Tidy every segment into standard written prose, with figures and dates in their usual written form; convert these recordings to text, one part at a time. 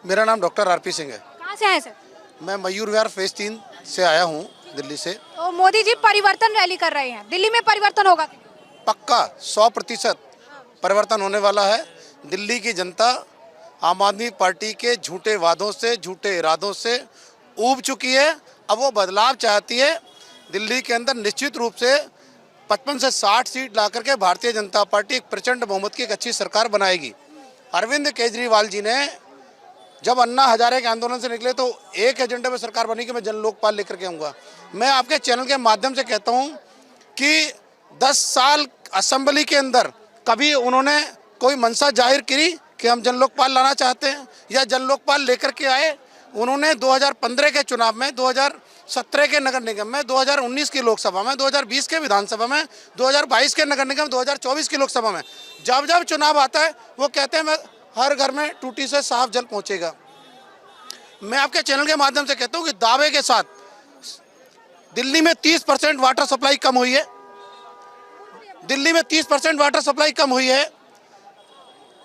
मेरा नाम doctor RP Singh है। कहाँ से आए सर? मैं मयूर विहार फेज 3 से आया हूँ, दिल्ली से। तो मोदी जी परिवर्तन रैली कर रहे हैं, दिल्ली में परिवर्तन होगा कि नहीं? पक्का 100% परिवर्तन होने वाला है। दिल्ली की जनता आम आदमी पार्टी के झूठे वादों से, झूठे इरादों से ऊब चुकी है। अब वो बदलाव चाहती है। दिल्ली के अंदर निश्चित रूप से 55 से 60 सीट ला करके भारतीय जनता पार्टी एक प्रचंड बहुमत की एक अच्छी सरकार बनाएगी। अरविंद केजरीवाल जी ने जब अन्ना हजारे के आंदोलन से निकले तो एक एजेंडे पे सरकार बनी कि मैं जन लोकपाल लेकर के आऊँगा। मैं आपके चैनल के माध्यम से कहता हूँ कि 10 साल असेंबली के अंदर कभी उन्होंने कोई मंशा जाहिर करी कि हम जन लोकपाल लाना चाहते हैं या जन लोकपाल लेकर के आए? उन्होंने 2015 के चुनाव में, 2017 के नगर निगम में, 2019 की लोकसभा में, 2020 के विधानसभा में, 2022 के नगर निगम, 2024 की लोकसभा में जब जब चुनाव आता है वो कहते हैं मैं हर घर में टूटी से साफ जल पहुंचेगा। मैं आपके चैनल के माध्यम से कहता हूं कि दावे के साथ दिल्ली में 30% वाटर सप्लाई कम हुई है। दिल्ली में 30% वाटर सप्लाई कम हुई है।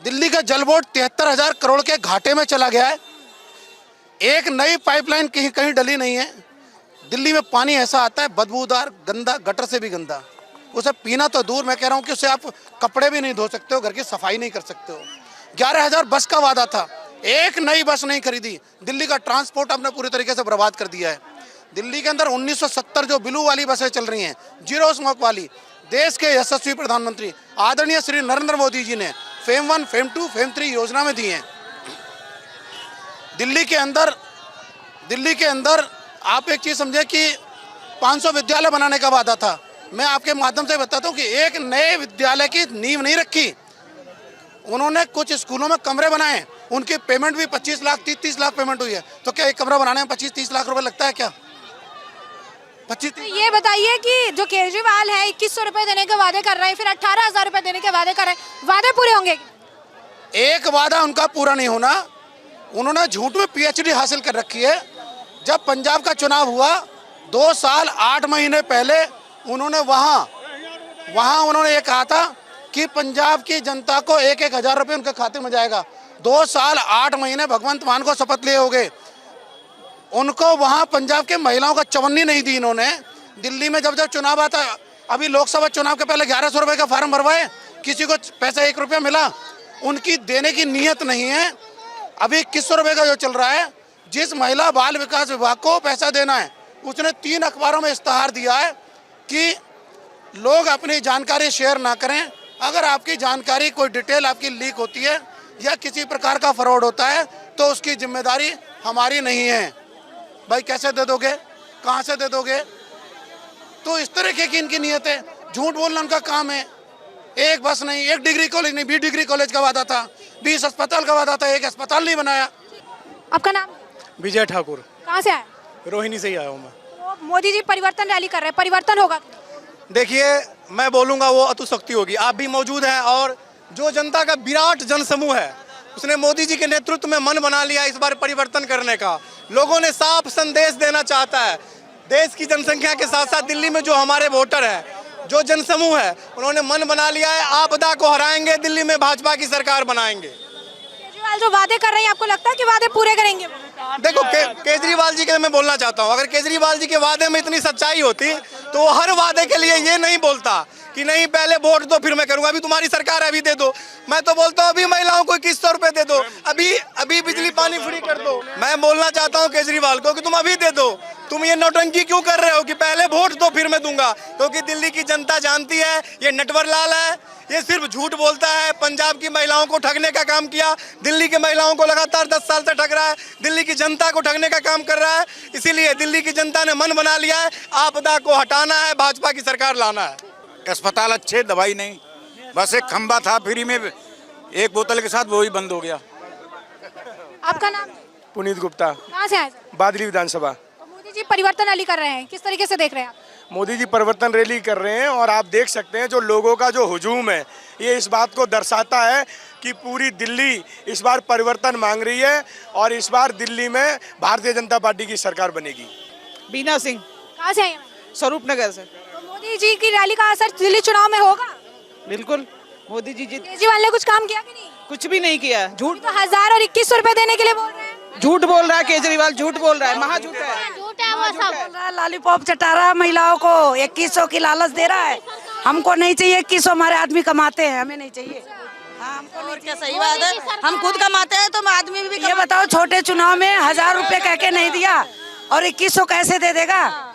दिल्ली का जल बोर्ड 73,000 करोड़ के घाटे में चला गया है। एक नई पाइपलाइन कहीं कहीं डली नहीं है। दिल्ली में पानी ऐसा आता है बदबूदार, गंदा, गटर से भी गंदा। उसे पीना तो दूर, मैं कह रहा हूँ कि उससे आप कपड़े भी नहीं धो सकते हो, घर की सफाई नहीं कर सकते हो। 11,000 बस का वादा था, एक नई बस नहीं खरीदी। दिल्ली का ट्रांसपोर्ट आपने पूरी तरीके से बर्बाद कर दिया है। दिल्ली के अंदर 1970 जो ब्लू वाली बसें चल रही हैं, जीरो स्मोक वाली, देश के यशस्वी प्रधानमंत्री आदरणीय श्री नरेंद्र मोदी जी ने फेम 1, फेम 2, फेम 3 योजना में दी हैं। दिल्ली के अंदर आप एक चीज़ समझे कि 500 विद्यालय बनाने का वादा था। मैं आपके माध्यम से बताता हूँ कि एक नए विद्यालय की नींव नहीं रखी। उन्होंने कुछ स्कूलों में कमरे बनाए, उनकी पेमेंट भी 25 लाख 30 लाख पेमेंट हुई है। तो क्या एक कमरा बनाने में 25-30 लाख रुपए लगता है क्या? 25-30। ये बताइए कि जो केजरीवाल है 2100 रुपए देने के वादे कर रहे हैं, फिर 18,000 रुपए देने के वादे कर रहे हैं, वादे पूरे होंगे? एक वादा उनका पूरा नहीं होना। उन्होंने झूठ में PhD हासिल कर रखी है। जब पंजाब का चुनाव हुआ 2 साल 8 महीने पहले उन्होंने वहाँ उन्होंने ये कहा था कि पंजाब की जनता को 1-1 हज़ार रुपये उनके खाते में जाएगा। 2 साल 8 महीने भगवंत मान को शपथ लिए हो गए, उनको वहाँ पंजाब के महिलाओं का चवन्नी नहीं दी इन्होंने। दिल्ली में जब जब चुनाव आता, अभी लोकसभा चुनाव के पहले 1100 रुपये का फार्म भरवाए, किसी को पैसा 1 रुपया मिला? उनकी देने की नीयत नहीं है। अभी 2100 रुपये का जो चल रहा है, जिस महिला बाल विकास विभाग को पैसा देना है उसने 3 अखबारों में इश्तहार दिया है कि लोग अपनी जानकारी शेयर ना करें। अगर आपकी जानकारी कोई डिटेल आपकी लीक होती है या किसी प्रकार का फ्रॉड होता है तो उसकी जिम्मेदारी हमारी नहीं है। भाई कैसे दे दोगे, कहाँ से दे दोगे? तो इस तरह की इनकी नीयत है। झूठ बोलना उनका काम है। एक बस नहीं, एक डिग्री कॉलेज नहीं, 20 डिग्री कॉलेज का वादा था, 20 अस्पताल का वादा था, एक अस्पताल नहीं बनाया। आपका नाम? विजय ठाकुर। कहाँ से आए? रोहिणी से ही आया हूँ मैं। तो मोदी जी परिवर्तन रैली कर रहे हैं, परिवर्तन होगा? देखिए, मैं बोलूँगा वो अतुशक्ति होगी। आप भी मौजूद हैं और जो जनता का विराट जनसमूह है उसने मोदी जी के नेतृत्व में मन बना लिया इस बार परिवर्तन करने का। लोगों ने साफ संदेश देना चाहता है। देश की जनसंख्या के साथ साथ दिल्ली में जो हमारे वोटर हैं, जो जनसमूह है, उन्होंने मन बना लिया है आपदा को हराएंगे, दिल्ली में भाजपा की सरकार बनाएंगे। केजरीवाल जो वादे कर रहे हैं, आपको लगता है कि वादे पूरे करेंगे? देखो केजरीवाल जी के मैं बोलना चाहता हूँ, अगर केजरीवाल जी के वादे में इतनी सच्चाई होती तो वो हर वादे के लिए ये नहीं बोलता कि नहीं पहले वोट दो फिर मैं करूंगा, अभी तुम्हारी सरकार है अभी दे दो। मैं तो बोलता हूँ अभी महिलाओं को 2100 रुपए दे दो, अभी बिजली पानी फ्री कर दो। मैं बोलना चाहता हूँ केजरीवाल को कि तुम अभी दे दो। तुम ये नौटंकी क्यों कर रहे हो कि पहले वोट दो फिर मैं दूंगा? क्योंकि दिल्ली की जनता जानती है ये नटवर लाल है, ये सिर्फ झूठ बोलता है। पंजाब की महिलाओं को ठगने का काम किया, दिल्ली की महिलाओं को लगातार 10 साल से ठग रहा है, दिल्ली की जनता को ठगने का काम कर रहा है। इसीलिए दिल्ली की जनता ने मन बना लिया है आपदा को हटाना है, भाजपा की सरकार लाना है। अस्पताल अच्छे, दवाई नहीं, बस एक खंबा था फ्री में, एक बोतल के साथ वो ही बंद हो गया। आपका नाम? पुनीत गुप्ता। कहाँ से आए? बादली विधानसभा। तो मोदी जी परिवर्तन रैली कर रहे हैं, किस तरीके से देख रहे हैं आप? मोदी जी परिवर्तन रैली कर रहे हैं और आप देख सकते हैं जो लोगों का जो हुजूम है ये इस बात को दर्शाता है कि पूरी दिल्ली इस बार परिवर्तन मांग रही है और इस बार दिल्ली में भारतीय जनता पार्टी की सरकार बनेगी। बीना सिंह। कहाँ से आए? स्वरूप नगर से। तो मोदी जी की रैली का असर दिल्ली चुनाव में होगा? बिल्कुल, मोदी जी जीत। केजरीवाल ने कुछ काम किया कि नहीं? कुछ भी नहीं किया, झूठ। तो 1000 और 2100 रुपए देने के लिए बोल रहे हैं। झूठ बोल रहा है केजरीवाल, झूठ बोल रहा है, महा झूठ है। झूठ है वो सब। बोल रहा है लॉलीपॉप चटा रहा है महिलाओं को, 2100 की लालच दे रहा है। हमको नहीं चाहिए 2100, हमारे आदमी कमाते हैं, हमें नहीं चाहिए। हाँ, हमको नहीं क्या चाहिए। सही बात है, हम खुद कमाते हैं तो आदमी भी ये बताओ, छोटे चुनाव में 1000 रुपए कह के नहीं दिया और 2100 कैसे दे देगा?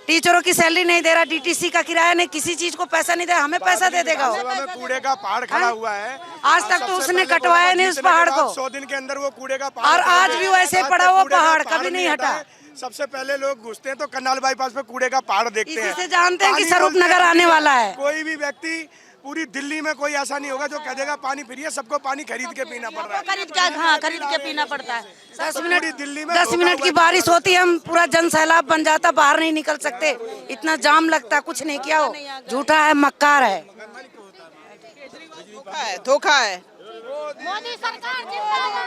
टीचरों की सैलरी नहीं दे रहा, डीटीसी का किराया नहीं, किसी चीज को पैसा नहीं दे, हमें पैसा दे देगा वो। में कूड़े का पहाड़ खड़ा हुआ है। आज तक तो उसने कटवाया नहीं उस पहाड़ को, 100 दिन के अंदर वो कूड़े का पहाड़ और आज भी वैसे आज पड़ा तक वो कूड़े का पहाड़ कभी नहीं हटा। है। सबसे पहले लोग घुसते हैं तो करनाल बाईपास पे कूड़े का पहाड़ देखते इसी हैं। से जानते हैं कि पानी स्वरूप बोलते हैं नगर आने फ्री है। वाला है। कोई भी व्यक्ति पूरी दिल्ली में कोई ऐसा नहीं होगा जो कह देगा पानी फ्री है, सबको पानी खरीद के पीना पड़ रहा है। खरीद क्या, हाँ खरीद के पीना पड़ता है। 10 पूरी मिनट दिल्ली में 10 धोखा मिनट की हुआ है। बारिश होती है, हम पूरा जन सैलाब बन जाता, बाहर नहीं निकल सकते, इतना जाम लगता, कुछ नहीं किया हो। झूठा है, मक्कार है। धोखा है, धोखा है। मोदी सरकार जिंदाबाद।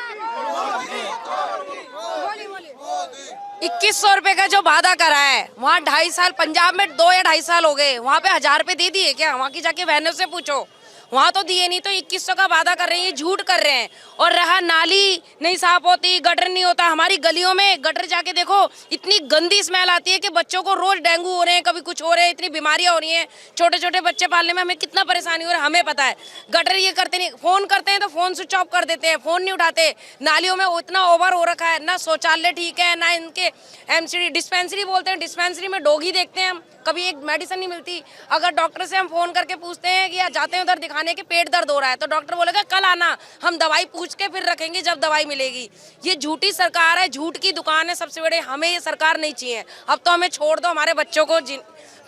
2100 रुपए का जो वादा करा है, वहाँ 2.5 साल, पंजाब में 2 या 2.5 साल हो गए, वहाँ पे 1000 रुपए दे दिए क्या? वहाँ की जाके बहनों से पूछो, वहाँ तो दिए नहीं। तो 2100 का वादा कर रहे हैं, ये झूठ कर रहे हैं। और रहा नाली नहीं साफ होती, गटर नहीं होता, हमारी गलियों में गटर जाके देखो, इतनी गंदी स्मेल आती है कि बच्चों को रोज डेंगू हो रहे हैं, कभी कुछ हो रहे हैं, इतनी बीमारियां हो रही हैं। छोटे छोटे बच्चे पालने में हमें कितना परेशानी हो रहा है, हमें पता है। गटर ये करते नहीं, फोन करते हैं तो फोन स्विच ऑफ कर देते हैं, फोन नहीं उठाते। नालियों में इतना ओवर हो रखा है, ना शौचालय ठीक है, ना इनके एमसीडी डिस्पेंसरी बोलते हैं, डिस्पेंसरी में डोगी देखते हैं हम, कभी एक मेडिसिन नहीं मिलती। अगर डॉक्टर से हम फोन करके पूछते हैं कि जाते हैं उधर दिखाने के पेट दर्द हो रहा है, तो डॉक्टर बोलेगा कल आना, हम दवाई पूछ के फिर रखेंगे जब दवाई मिलेगी। ये झूठी सरकार है, झूठ की दुकान है सबसे बड़े। हमें ये सरकार नहीं चाहिए, अब तो हमें छोड़ दो, हमारे बच्चों को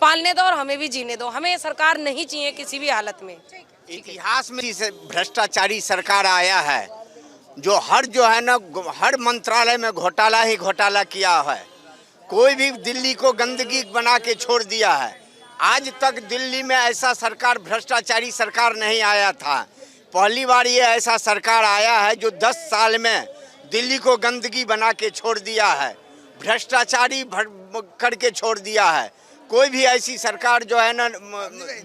पालने दो और हमें भी जीने दो। हमें ये सरकार नहीं चाहिए किसी भी हालत में। इतिहास में इस भ्रष्टाचारी सरकार आया है जो जो है ना हर मंत्रालय में घोटाला ही घोटाला किया है। कोई भी दिल्ली को गंदगी बना के छोड़ दिया है। आज तक दिल्ली में ऐसा सरकार, भ्रष्टाचारी सरकार नहीं आया था। पहली बार ये ऐसा सरकार आया है जो 10 साल में दिल्ली को गंदगी बना के छोड़ दिया है, भ्रष्टाचारी करके छोड़ दिया है। कोई भी ऐसी सरकार जो है ना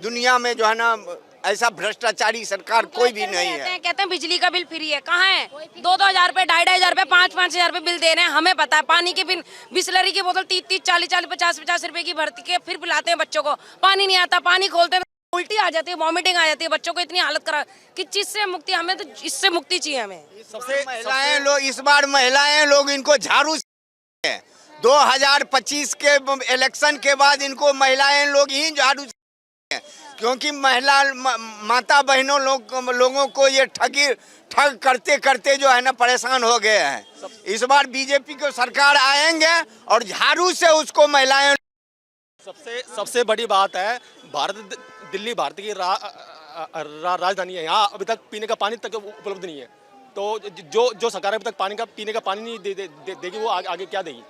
दुनिया में जो है ना ऐसा भ्रष्टाचारी सरकार कोई भी नहीं है। कहते हैं बिजली का बिल फ्री है, कहाँ है? 2-2 हज़ार रुपए, 2,500 रुपए, 5-5 हज़ार रुपए बिल दे रहे हैं, हमें पता है। पानी के बिल, बिस्लरी की बोतल 30-30, 40-40, 50-50 रुपए की भर्ती के फिर पिलाते हैं बच्चों को। पानी नहीं आता, पानी खोलते हैं उल्टी आ जाती है, वॉमिटिंग आ जाती है, बच्चों को इतनी हालत करा। किस चीज से मुक्ति? हमें तो इससे मुक्ति चाहिए। हमें सबसे महिलाएं लोग, इस बार महिलाएं लोग इनको झाड़ू 2025 के इलेक्शन के बाद इनको महिलाएं लोग ही झाड़ू, क्योंकि महिला माता बहनों लोगों को ये ठग करते करते जो है ना परेशान हो गए हैं। इस बार बीजेपी को सरकार आएंगे और झाड़ू से उसको महिलाएं। सबसे बड़ी बात है, दिल्ली भारत की राजधानी है। यहाँ अभी तक पीने का पानी तक उपलब्ध नहीं है। तो जो सरकार अभी तक पीने का पानी नहीं देगी, वो आगे क्या देगी?